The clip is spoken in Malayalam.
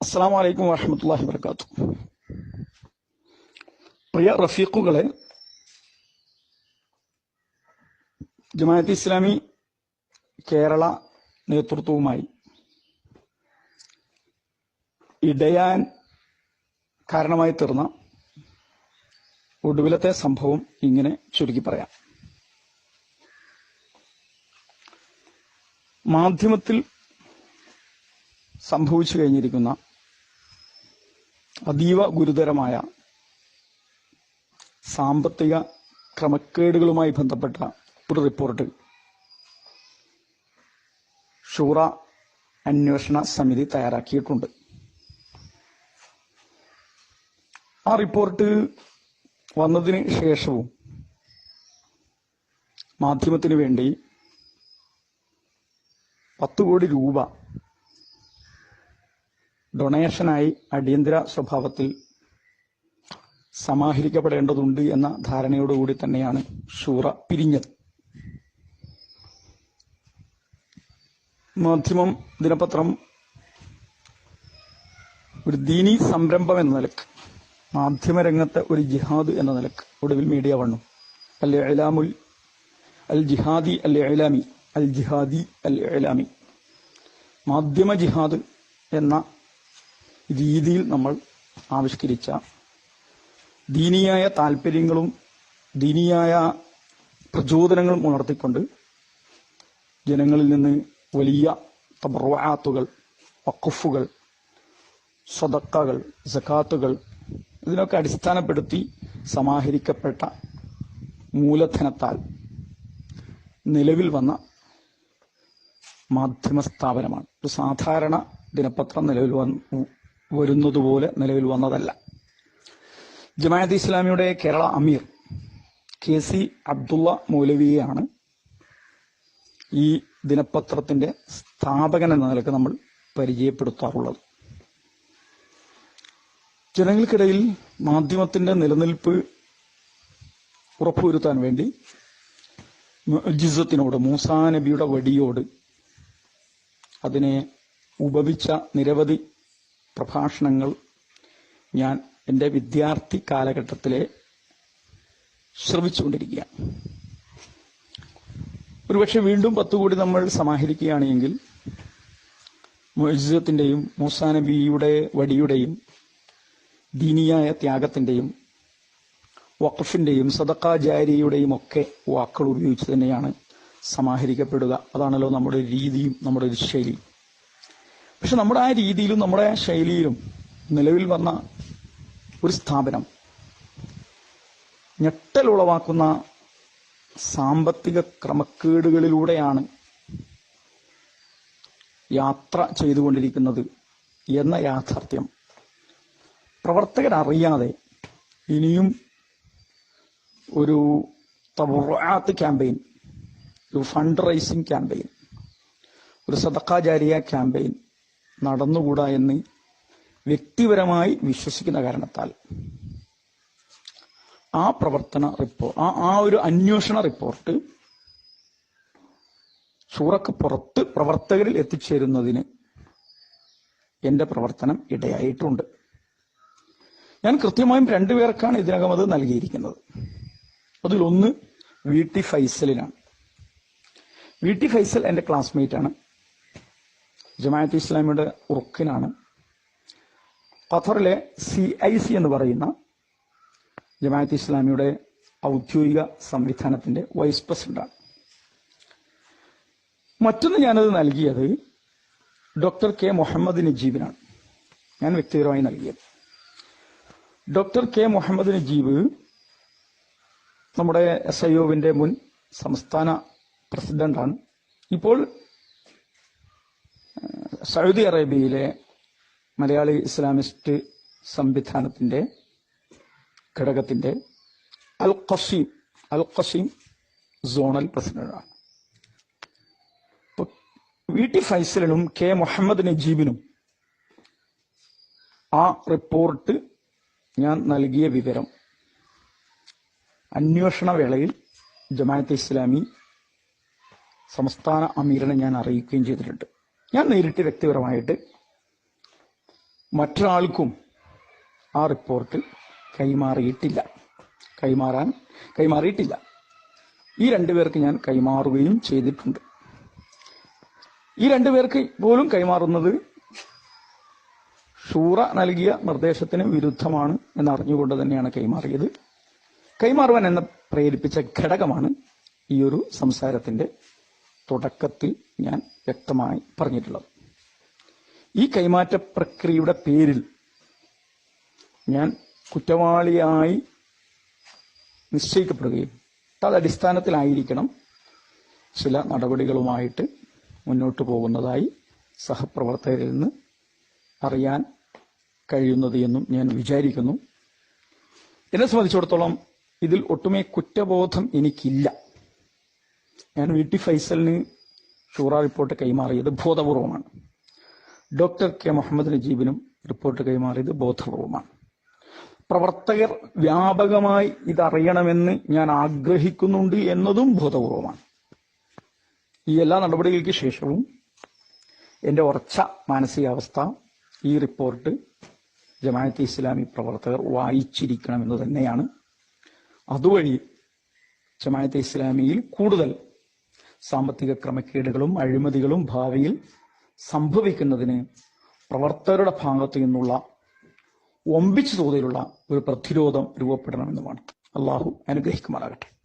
അസ്സലാമു അലൈക്കും വറഹ്മത്തുള്ളാഹി വബറകാതുഹു. പ്രിയ റഫീഖുകളെ, ജമാഅത്തെ ഇസ്ലാമി കേരള നേതൃത്വവുമായി ഇടയാൻ കാരണമായി തീർന്ന ഒടുവിലത്തെ സംഭവം ഇങ്ങനെ ചുരുക്കി പറയാം. മാധ്യമത്തിൽ സംഭവിച്ചു കഴിഞ്ഞിരിക്കുന്ന അതീവ ഗുരുതരമായ സാമ്പത്തിക ക്രമക്കേടുകളുമായി ബന്ധപ്പെട്ട ഒരു റിപ്പോർട്ട് ഷൂറ അന്വേഷണ സമിതി തയ്യാറാക്കിയിട്ടുണ്ട്. ആ റിപ്പോർട്ട് വന്നതിന് ശേഷവും മാധ്യമത്തിന് വേണ്ടി 10 കോടി രൂപ ഡൊണേഷനായി അടിയന്തര സ്വഭാവത്തിൽ സമാഹരിക്കപ്പെടേണ്ടതുണ്ട് എന്ന ധാരണയോടുകൂടി തന്നെയാണ് ഷൂറ പിരിഞ്ഞത്. മാധ്യമം, ദിനപത്രം ഒരു ദീനീ സംരംഭം എന്ന നിലക്ക്, മാധ്യമരംഗത്തെ ഒരു ജിഹാദ് എന്ന നിലക്ക് ഒടുവിൽ മീഡിയ വന്നു. അൽ ജിഹാദി അൽ ഇലാമി, അൽ ജിഹാദി അൽ ഇലാമി, മാധ്യമ ജിഹാദ് എന്ന രീതിയിൽ നമ്മൾ ആവിഷ്കരിച്ച ദീനീയായ താല്പര്യങ്ങളും ദീനീയായ പ്രചോദനങ്ങളും ഉണർത്തിക്കൊണ്ട് ജനങ്ങളിൽ നിന്ന് വലിയ തബറുആത്തുകൾ, വഖഫുകൾ, സദഖകൾ, സകാത്തുകൾ ഇതിനൊക്കെ അടിസ്ഥാനപ്പെടുത്തി സമാഹരിക്കപ്പെട്ട മൂലധനത്താൽ നിലവിൽ വന്ന മാധ്യമ സ്ഥാപനമാണ്. ഒരു സാധാരണ ദിനപത്രം നിലവിൽ വരുന്നതുപോലെ നിലവിൽ വന്നതല്ല. ജമാഅത്തെ ഇസ്ലാമിയുടെ കേരള അമീർ KC അബ്ദുള്ള മൗലവിയെയാണ് ഈ ദിനപത്രത്തിന്റെ സ്ഥാപകൻ എന്ന നിലക്ക് നമ്മൾ പരിചയപ്പെടുത്താറുള്ളത്. ജനങ്ങൾക്കിടയിൽ മാധ്യമത്തിന്റെ നിലനിൽപ്പ് ഉറപ്പുവരുത്താൻ വേണ്ടി മുഅ്ജിസത്തിനോട്, മൂസാ നബിയുടെ വടിയോട് അതിനെ ഉപമിച്ച നിരവധി പ്രഭാഷണങ്ങൾ ഞാൻ എൻ്റെ വിദ്യാർത്ഥി കാലഘട്ടത്തിലെ ശ്രവിച്ചുകൊണ്ടിരിക്കുകയാണ്. ഒരുപക്ഷെ വീണ്ടും 10 കോടി നമ്മൾ സമാഹരിക്കുകയാണെങ്കിൽ മുഅ്ജിസത്തിന്റെയും മൂസാ നബിയുടെ വടിയുടെയും ദീനിയായ ത്യാഗത്തിന്റെയും വഖഫിന്റെയും സദഖ ജാരിയയുടെയും ഒക്കെ വാക്കുകൾ ഉപയോഗിച്ച് തന്നെയാണ് സമാഹരിക്കപ്പെടുക. അതാണല്ലോ നമ്മുടെ രീതിയും നമ്മുടെ ഒരു ശൈലിയും. പക്ഷെ നമ്മുടെ ആ രീതിയിലും നമ്മുടെ ആ ശൈലിയിലും നിലവിൽ വന്ന ഒരു സ്ഥാപനം ഞെട്ടലുളവാക്കുന്ന സാമ്പത്തിക ക്രമക്കേടുകളിലൂടെയാണ് യാത്ര ചെയ്തുകൊണ്ടിരിക്കുന്നത് എന്ന യാഥാർത്ഥ്യം പ്രവർത്തകരറിയാതെ ഇനിയും ഒരു തബറുആത്ത് ക്യാമ്പയിൻ, ഒരു ഫണ്ട് റൈസിംഗ് ക്യാമ്പയിൻ, ഒരു സദഖ ജാരിയ ക്യാമ്പയിൻ നടന്നുകൂടാ എന്ന് വ്യക്തിപരമായി വിശ്വസിക്കുന്ന കാരണത്താൽ ആ പ്രവർത്തന റിപ്പോർട്ട്, ആ ഒരു അന്വേഷണ റിപ്പോർട്ട് ഷൂറക്ക് പുറത്ത് പ്രവർത്തകരിൽ എത്തിച്ചേരുന്നതിന് എന്റെ പ്രവർത്തനം ഇടയായിട്ടുണ്ട്. ഞാൻ കൃത്യമായും 2 പേർക്കാണ് ഇതിനകം അത് നൽകിയിരിക്കുന്നത്. അതിലൊന്ന് VT ഫൈസലിനാണ്. VT ഫൈസൽ എൻ്റെ ക്ലാസ്മേറ്റാണ്, ജമാഅത്തെ ഇസ്ലാമിയുടെ ഉറുക്കിനാണ്. ഖത്തറിലെ CIC എന്ന് പറയുന്ന ജമാഅത്തെ ഇസ്ലാമിയുടെ ഔദ്യോഗിക സംവിധാനത്തിന്റെ വൈസ് പ്രസിഡന്റാണ്. മറ്റൊന്ന് ഞാനത് നൽകിയത് ഡോക്ടർ K മുഹമ്മദ് നജീബിനാണ്. ഞാൻ വ്യക്തിപരമായി നൽകിയത്. ഡോക്ടർ K മുഹമ്മദ് നജീബ് നമ്മുടെ SIOവിന്റെ മുൻ സംസ്ഥാന പ്രസിഡന്റാണ്. ഇപ്പോൾ സൗദി അറേബ്യയിലെ മലയാളി ഇസ്ലാമിസ്റ്റ് സംവിധാനത്തിന്റെ ഘടകത്തിന്റെ അൽ ഖസീം സോണൽ പ്രസിഡന്റാണ്. VT ഫൈസലിനും K മുഹമ്മദ് നജീബിനും ആ റിപ്പോർട്ട് ഞാൻ നൽകിയ വിവരം അന്വേഷണ വേളയിൽ ജമാഅത്തെ ഇസ്ലാമി സംസ്ഥാന അമീറിനെ ഞാൻ അറിയിക്കുകയും ചെയ്തിട്ടുണ്ട്. ഞാൻ നേരിട്ട് വ്യക്തിപരമായിട്ട് മറ്റൊരാൾക്കും ആ റിപ്പോർട്ട് കൈമാറിയിട്ടില്ല. ഈ രണ്ടുപേർക്ക് ഞാൻ കൈമാറുകയും ചെയ്തിട്ടുണ്ട്. ഈ രണ്ടുപേർക്ക് പോലും കൈമാറുന്നത് ഷൂറ നൽകിയ നിർദ്ദേശത്തിന് വിരുദ്ധമാണ് എന്നറിഞ്ഞുകൊണ്ട് തന്നെയാണ് കൈമാറിയത്. കൈമാറുവാൻ എന്നെ പ്രേരിപ്പിച്ച ഘടകമാണ് ഈ ഒരു സംസാരത്തിന്റെ തുടക്കത്തിൽ ഞാൻ വ്യക്തമായി പറഞ്ഞിട്ടുള്ളത്. ഈ കൈമാറ്റ പ്രക്രിയയുടെ പേരിൽ ഞാൻ കുറ്റവാളിയായി നിശ്ചയിക്കപ്പെടുകയും തദടിസ്ഥാനത്തിലായിരിക്കണം ചില നടപടികളുമായിട്ട് മുന്നോട്ട് പോകുന്നതായി സഹപ്രവർത്തകരിൽ നിന്ന് അറിയാൻ കഴിയുന്നത് എന്നും ഞാൻ വിചാരിക്കുന്നു. എന്നെ സംബന്ധിച്ചിടത്തോളം ഇതിൽ ഒട്ടുമേ കുറ്റബോധം എനിക്കില്ല. ഞാൻ VT ഫൈസലിന് ഷൂറ റിപ്പോർട്ട് കൈമാറിയത് ബോധപൂർവമാണ്. ഡോക്ടർ K മുഹമ്മദ് നജീബിനും റിപ്പോർട്ട് കൈമാറിയത് ബോധപൂർവമാണ്. പ്രവർത്തകർ വ്യാപകമായി ഇതറിയണമെന്ന് ഞാൻ ആഗ്രഹിക്കുന്നുണ്ട് എന്നതും ബോധപൂർവമാണ്. ഈ എല്ലാ നടപടികൾക്ക് ശേഷവും എൻ്റെ ഉറച്ച മാനസികാവസ്ഥ ഈ റിപ്പോർട്ട് ജമാഅത്തെ ഇസ്ലാമി പ്രവർത്തകർ വായിച്ചിരിക്കണമെന്ന് തന്നെയാണ്. അതുവഴി ജമാഅത്തെ ഇസ്ലാമിയിൽ കൂടുതൽ സാമ്പത്തിക ക്രമക്കേടുകളും അഴിമതികളും ഭാവിയിൽ സംഭവിക്കുന്നതിന് പ്രവർത്തകരുടെ ഭാഗത്തു നിന്നുള്ള വമ്പിച്ച തോതിലുള്ള ഒരു പ്രതിരോധം രൂപപ്പെടണമെന്നുമാണ്. അള്ളാഹു അനുഗ്രഹിക്കുമാറാകട്ടെ.